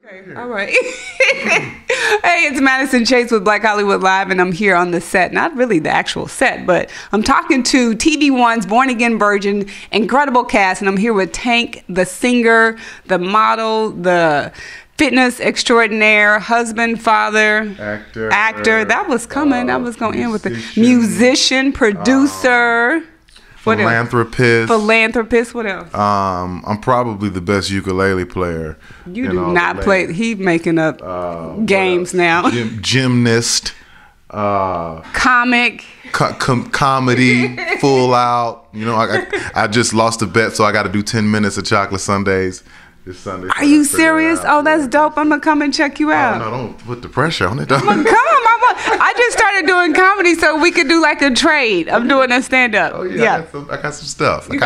Okay, all right. Hey, it's Madison Chase with Black Hollywood Live, and I'm here on the set. Not really the actual set, but I'm talking to TV1's Born Again Virgin, incredible cast, and I'm here with Tank, the singer, the model, the fitness extraordinaire, husband, father, actor. That was coming. I was going to end with the musician, producer. What Philanthropist. Philanthropist. What else? I'm probably the best ukulele player. You do not play. He's making up games now. Gymnast. Comic. Comedy. Full out. You know, I just lost a bet, so I got to do 10 minutes of chocolate sundaes this Sunday. Are you serious? Oh, that's dope. I'm gonna come and check you out. No, don't put the pressure on it. I'm gonna come. I just started doing comedy so we could do like a trade. I'm doing a stand-up. Oh yeah. I got some stuff. I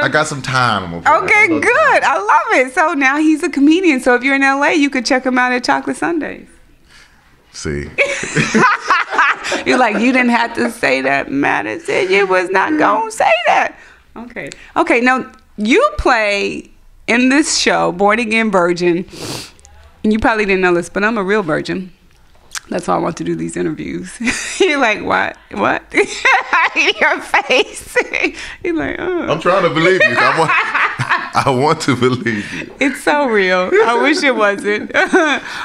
got some time. Okay, good. I love it. So now he's a comedian. So if you're in LA, you could check him out at Chocolate Sundays. See. You're like, you didn't have to say that, Madison. You was not gonna say that. Okay. Okay. Now you play in this show, Born Again Virgin, and you probably didn't know this, but I'm a real virgin. That's why I want to do these interviews. You're like, what? What? Your face. You're like, oh. I'm trying to believe you. I want to believe you. It's so real. I wish it wasn't.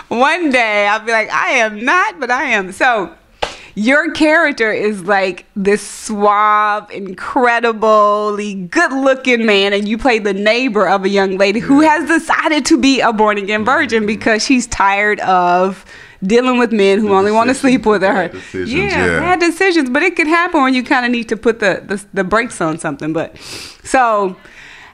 One day I'll be like, I am not, but I am. So your character is like this suave, incredibly good-looking man, and you play the neighbor of a young lady who has decided to be a born-again virgin because she's tired of dealing with men who only want to sleep with her. Bad decisions, but it could happen when you kind of need to put the brakes on something. But so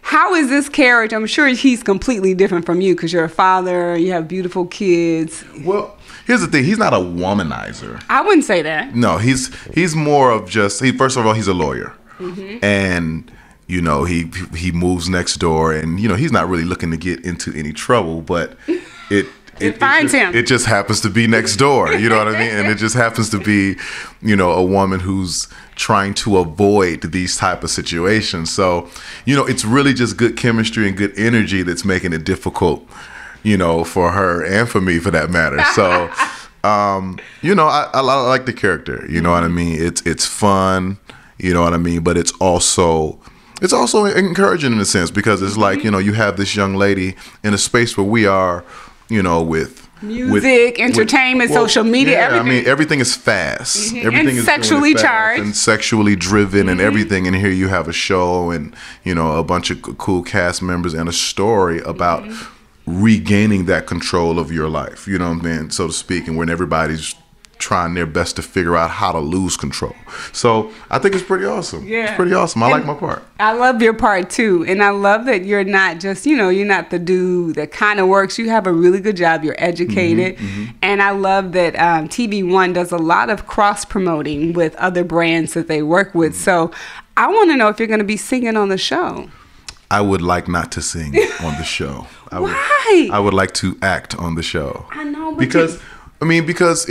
how is this character? I'm sure he's completely different from you because you're a father, you have beautiful kids. Well, here's the thing. He's not a womanizer. I wouldn't say that. No, he's more of just, first of all, he's a lawyer. Mm-hmm. And, you know, he moves next door, and, you know, he's not really looking to get into any trouble, but it just happens to be next door, you know what I mean? And it just happens to be, you know, a woman who's trying to avoid these type of situations. So, you know, it's really just good chemistry and good energy that's making it difficult, you know, for her and for me, for that matter. So, you know, I like the character, you know what I mean? It's fun, you know what I mean? But it's also encouraging in a sense, because it's like, you know, you have this young lady in a space where we are, you know, with music, entertainment, social media, everything. I mean, everything is fast. Mm-hmm. Everything and is sexually charged and sexually driven and everything. And here you have a show and, you know, a bunch of cool cast members and a story about regaining that control of your life, you know what I mean, so to speak, and when everybody's trying their best to figure out how to lose control. So I think it's pretty awesome. Yeah. It's pretty awesome. I like my part. I love your part too. And I love that you're not just, you know, you're not the dude that kind of works. You have a really good job. You're educated. Mm-hmm. And I love that TV1 does a lot of cross promoting with other brands that they work with. So I want to know if you're going to be singing on the show. I would like not to sing on the show. Why? I would like to act on the show. I know. But because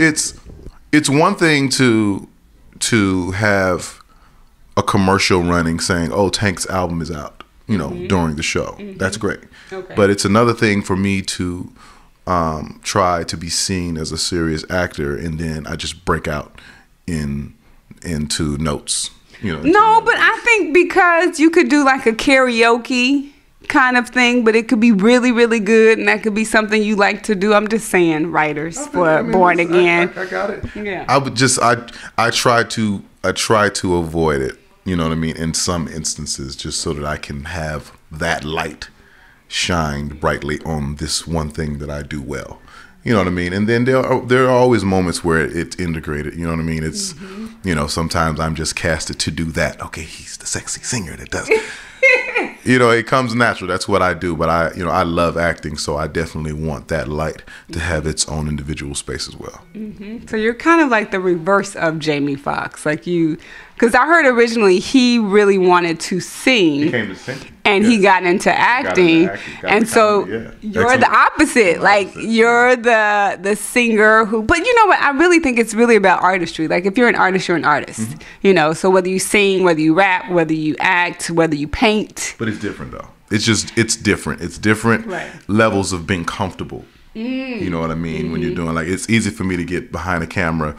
it's one thing to have a commercial running saying, oh, Tank's album is out, you know, during the show. That's great. Okay. But it's another thing for me to try to be seen as a serious actor, and then I just break out into notes. You know, no, but I think because you could do like a karaoke kind of thing, but it could be really, really good, and that could be something you like to do. I'm just saying, writers for Born Again. I got it. Yeah. I try to avoid it. You know what I mean? In some instances, just so that I can have that light shine brightly on this one thing that I do well. You know what I mean? And then there are always moments where it's integrated. You know what I mean? It's, you know, sometimes I'm just casted to do that. Okay, he's the sexy singer that does it. You know, it comes natural. That's what I do. But I love acting, so I definitely want that light to have its own individual space as well. So you're kind of like the reverse of Jamie Foxx, like you. Because I heard originally he really wanted to sing. He came to sing. And he got into acting. And so you're the opposite. Like you're the singer who, but you know what? I really think it's really about artistry. Like if you're an artist, you're an artist. You know, so whether you sing, whether you rap, whether you act, whether you paint. But it's different though. It's different. It's different levels of being comfortable You know what I mean? When you're doing, like, it's easy for me to get behind a camera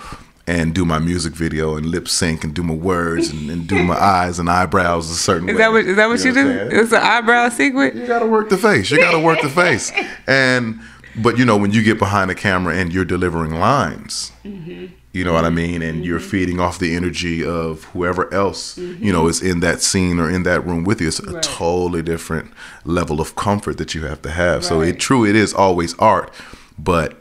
and do my music video and lip sync and do my words and do my eyes and eyebrows a certain way. Is that what you do? It's an eyebrow sequence? You gotta work the face. You gotta work the face. But you know, when you get behind the camera and you're delivering lines, you know what I mean? And you're feeding off the energy of whoever else, you know, is in that scene or in that room with you. It's a totally different level of comfort that you have to have. So it is always art, but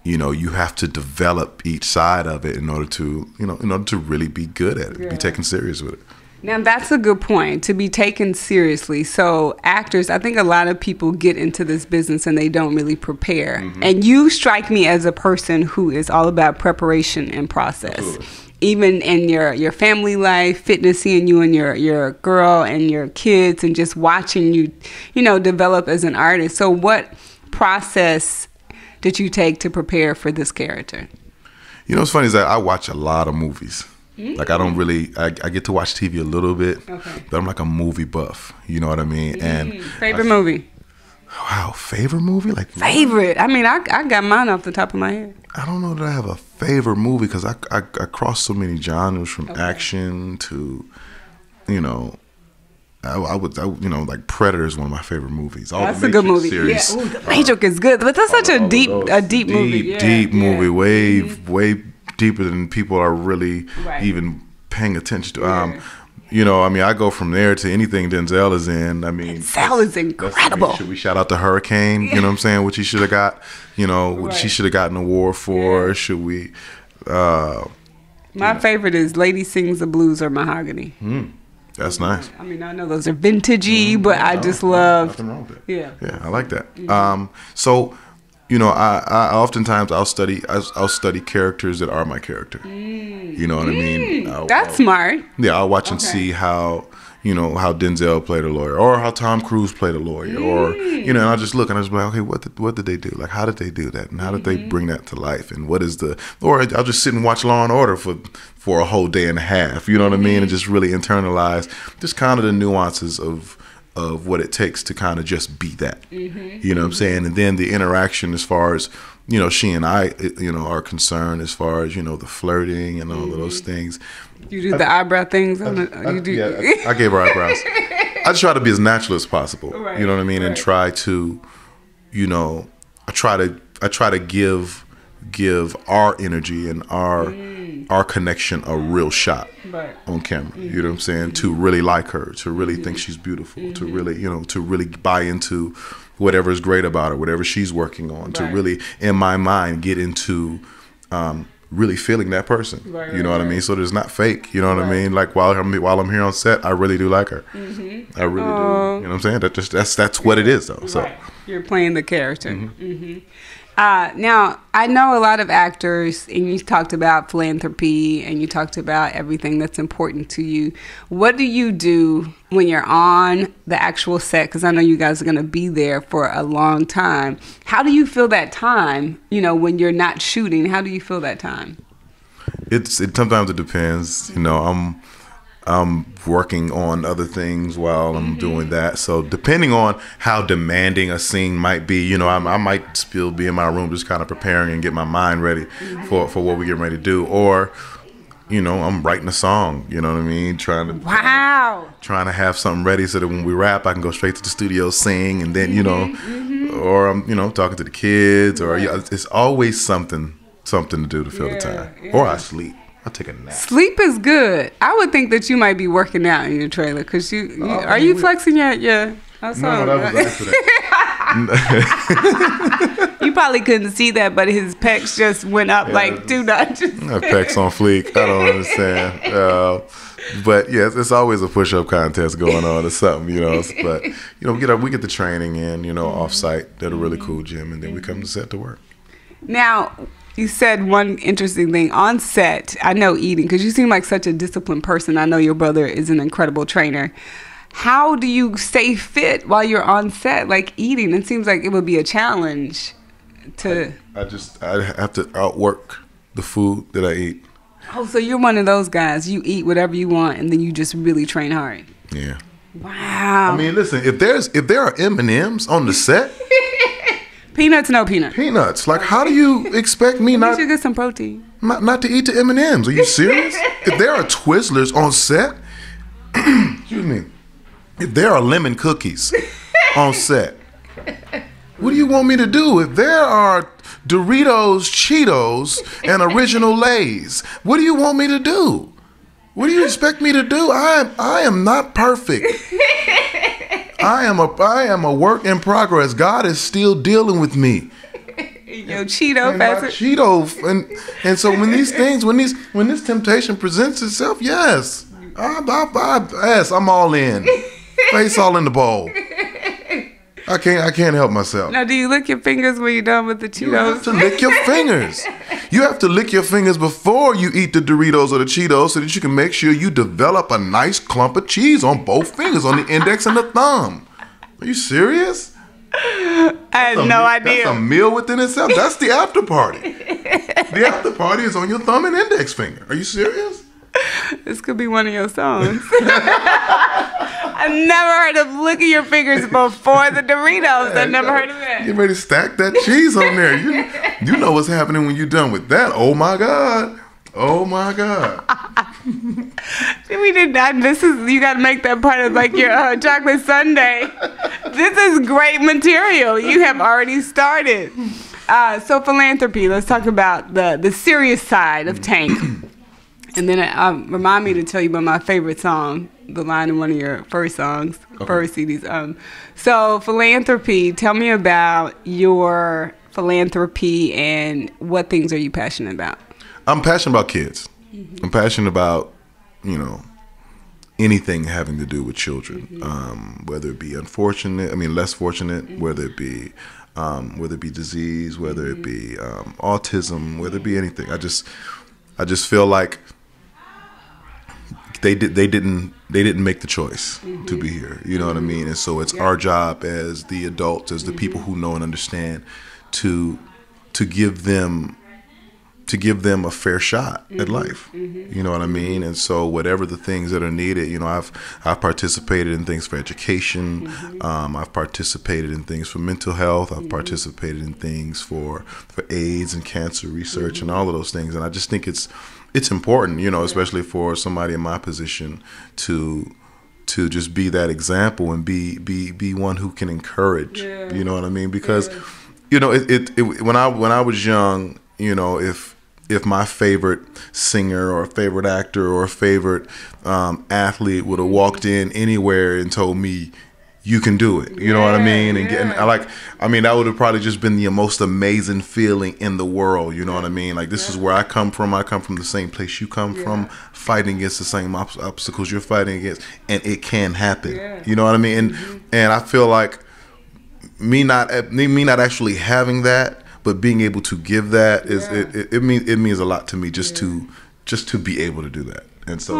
you know, you have to develop each side of it in order to, you know, in order to really be good at it, be taken serious with it. Now, that's a good point, to be taken seriously. So actors, I think a lot of people get into this business and they don't really prepare. And you strike me as a person who is all about preparation and process. Absolutely. Even in your family life, fitness, seeing you and your girl and your kids and just watching you, you know, develop as an artist. So what process did you take to prepare for this character? You know, what's funny is that I watch a lot of movies. Like, I don't really, I get to watch TV a little bit, but I'm like a movie buff. You know what I mean? And favorite movie? Wow, favorite movie? Like favorite? I mean, I got mine off the top of my head. I don't know that I have a favorite movie because I cross so many genres from action to, you know, I would you know, like Predator is one of my favorite movies. That's a good movie. Series, yeah, the Matrix is good, but that's such a deep movie. Deep movie, way deeper than people are really even paying attention to. You know, I mean, I go from there to anything Denzel is in. I mean, Denzel is incredible. Should we shout out to Hurricane? You know what I'm saying? Which he should have got. You know, which she should have gotten an award for. Should we? My favorite is Lady Sings the Blues or Mahogany. That's nice. I mean, I know those are vintagey, but I just love. Nothing wrong with it. Yeah, I like that. So, you know, I oftentimes I'll study characters that are my character. You know what I mean? That's smart. Yeah, I'll watch and see how, you know, how Denzel played a lawyer, or how Tom Cruise played a lawyer, or, you know, and I'll just look and I'll just be like, okay, what did they do? Like, how did they do that, and how did they bring that to life, and what is or I'll just sit and watch Law and Order for a whole day and a half. You know what I mean? And just really internalize just kind of the nuances of what it takes to kind of just be that. You know what I'm saying? And then the interaction as far as, you know, she and I, you know, are concerned as far as, you know, the flirting and all of those things. You do the eyebrow things? I gave her eyebrows. I just try to be as natural as possible. Right, you know what I mean? Right. And try to, you know, I try to give our energy and our connection a real shot on camera. You know what I'm saying? To really like her, to really think she's beautiful, to really, you know, to really buy into whatever is great about her, whatever she's working on, to really, in my mind, get into really feeling that person. You know what I mean? So there's not fake. You know what I mean? Like while I'm here on set, I really do like her. I really do. You know what I'm saying? That's what it is, though. So you're playing the character. Now, I know a lot of actors, and you talked about philanthropy, and you talked about everything that's important to you. What do you do when you're on the actual set? Because I know you guys are going to be there for a long time. How do you feel that time, you know, when you're not shooting? How do you feel that time? Sometimes it depends. You know, I'm working on other things while I'm doing that. So depending on how demanding a scene might be, you know, I might still be in my room just kind of preparing and get my mind ready for what we're getting ready to do. Or, you know, I'm writing a song, you know what I mean? Trying to have something ready so that when we rap, I can go straight to the studio, sing, and then, you know, or I'm, you know, talking to the kids, or it's always something to do to fill the time. Or I sleep. I'll take a nap. Sleep is good. I would think that you might be working out in your trailer because are you flexing your No, that was accident. You probably couldn't see that, but his pecs just went up like 2 notches. Pecs on fleek. I don't understand. But yes, it's always a push-up contest going on or something, you know. But you know, we get the training in, you know, off-site at a really cool gym, and then we come to set to work. Now, you said one interesting thing on set. I know eating, because you seem like such a disciplined person. I know your brother is an incredible trainer. How do you stay fit while you're on set? Like eating, it seems like it would be a challenge to. I have to outwork the food that I eat. Oh, so you're one of those guys. You eat whatever you want, and then you just really train hard. Yeah. Wow. I mean, listen. If there are M&Ms on the set. Peanuts, no peanuts. Peanuts. Like, how do you expect me You should get some protein. not to eat the M&Ms? Are you serious? If there are Twizzlers on set, excuse me, if there are lemon cookies on set, what do you want me to do? If there are Doritos, Cheetos, and Original Lay's, what do you want me to do? What do you expect me to do? I am not perfect. I am a work in progress. God is still dealing with me. Yo, Cheeto, And my and so when these things, when this temptation presents itself, yes, I'm all in, face all in the bowl. I can't help myself. Now, do you lick your fingers when you're done with the Cheetos? You have to lick your fingers. You have to lick your fingers before you eat the Doritos or the Cheetos so that you can make sure you develop a nice clump of cheese on both fingers, on the index and the thumb. Are you serious? I had no idea. That's a meal within itself. That's the after party. The after party is on your thumb and index finger. Are you serious? This could be one of your songs. I've never heard of licking your fingers before the Doritos. I've never heard of that. Get ready to stack that cheese on there. You know what's happening when you're done with that. Oh my God. Oh my God. We did not. You got to make that part of like your chocolate sundae. This is great material. You have already started. So philanthropy. Let's talk about the serious side of Tank. And then remind me to tell you about my favorite song, the line in one of your first songs, first CDs. So philanthropy, tell me about your philanthropy and what things are you passionate about? I'm passionate about kids. I'm passionate about, anything having to do with children, whether it be less fortunate, whether it be disease, whether it be autism, whether it be anything. I just feel like they didn't make the choice to be here. You know what I mean? And so it's our job as the adults, as the people who know and understand, to give them a fair shot at life. You know what I mean? And so whatever the things that are needed, I've participated in things for education. I've participated in things for mental health. I've participated in things for AIDS and cancer research and all of those things. And I just think it's important, especially for somebody in my position to just be that example and be one who can encourage. You know what I mean? Because when I was young, if my favorite singer or favorite actor or favorite athlete would have walked in anywhere and told me, you can do it. You know what I mean? And that would have probably just been the most amazing feeling in the world. You know what I mean? Like, this is where I come from. I come from the same place you come from, fighting against the same obstacles you're fighting against, and it can happen. You know what I mean? And I feel like me not actually having that, but being able to give that it means a lot to me just to be able to do that. And so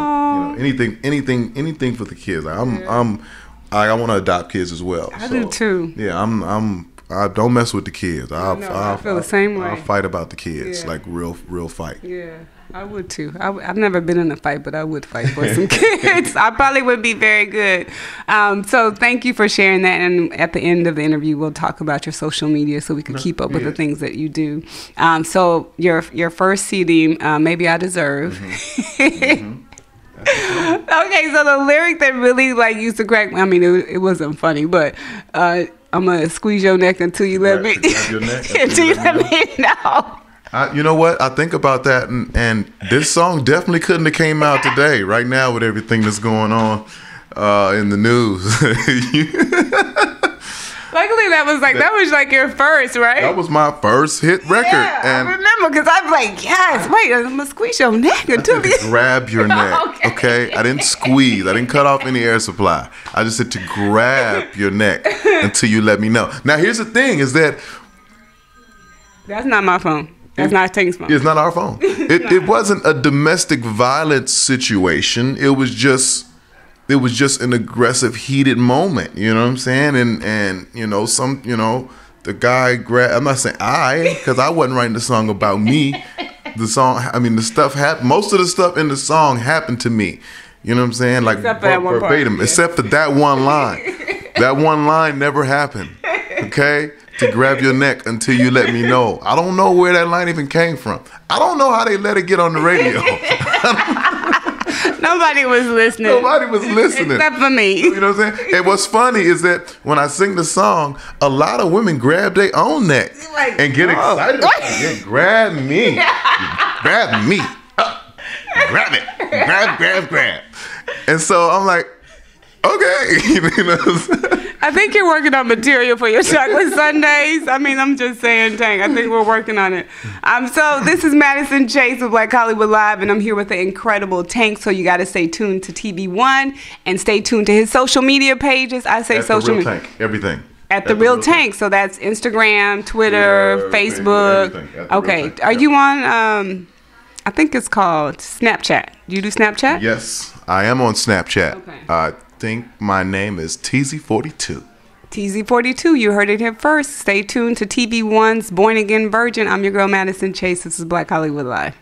anything for the kids. I want to adopt kids as well. I do too. Yeah, I don't mess with the kids. I feel the same way. I'll fight about the kids, like real fight. Yeah, I would too. I've never been in a fight, but I would fight for some kids. I probably would be very good. So thank you for sharing that. And at the end of the interview, we'll talk about your social media so we can keep up with the things that you do. So your first CD, Maybe I Deserve. Okay, so the lyric that really used to crack me, it wasn't funny, but I'm gonna squeeze your neck until you let me until you let me know. You know what? I think about that, and this song definitely couldn't have came out today, right now, with everything that's going on in the news. Luckily, that was your first, right? That was my first hit record. Yeah, and I remember because I'm like, yes, wait, I'm gonna squeeze your neck until you grab your neck. Okay, I didn't squeeze. I didn't cut off any air supply. I just said to grab your neck until you let me know. Now, here's the thing: is that that's not my phone. That's not Tank's phone. It's not our phone. It wasn't a domestic violence situation. It was just an aggressive, heated moment. You know what I'm saying? And the guy grabbed. I'm not saying because I wasn't writing the song about me. The song, the stuff happened. Most of the stuff in the song happened to me. You know what I'm saying? Like verbatim, except for that one line. That one line never happened. Okay. to grab your neck until you let me know. I don't know where that line even came from. I don't know how they let it get on the radio. Nobody was listening. Nobody was listening. Except for me. You know what I'm saying? And what's funny is that when I sing the song, a lot of women grab their own neck and get excited. Yeah, grab me. Grab me. Grab it. Grab. And so I'm like, okay. You know what I'm saying? I think you're working on material for your chocolate Sundays. I mean, I'm just saying, Tank. I think we're working on it. So this is Madison Chase with Black Hollywood Live, and I'm here with the incredible Tank. So you got to stay tuned to TV One and stay tuned to his social media pages. I say social media. Tank, everything. At the Real Tank. So that's Instagram, Twitter, Facebook. Okay. Are you on? I think it's called Snapchat. Do you do Snapchat? Yes, I am on Snapchat. Okay. I think my name is TZ42. TZ42, you heard it here first. Stay tuned to TV One's Born Again Virgin. I'm your girl, Madison Chase. This is Black Hollywood Live.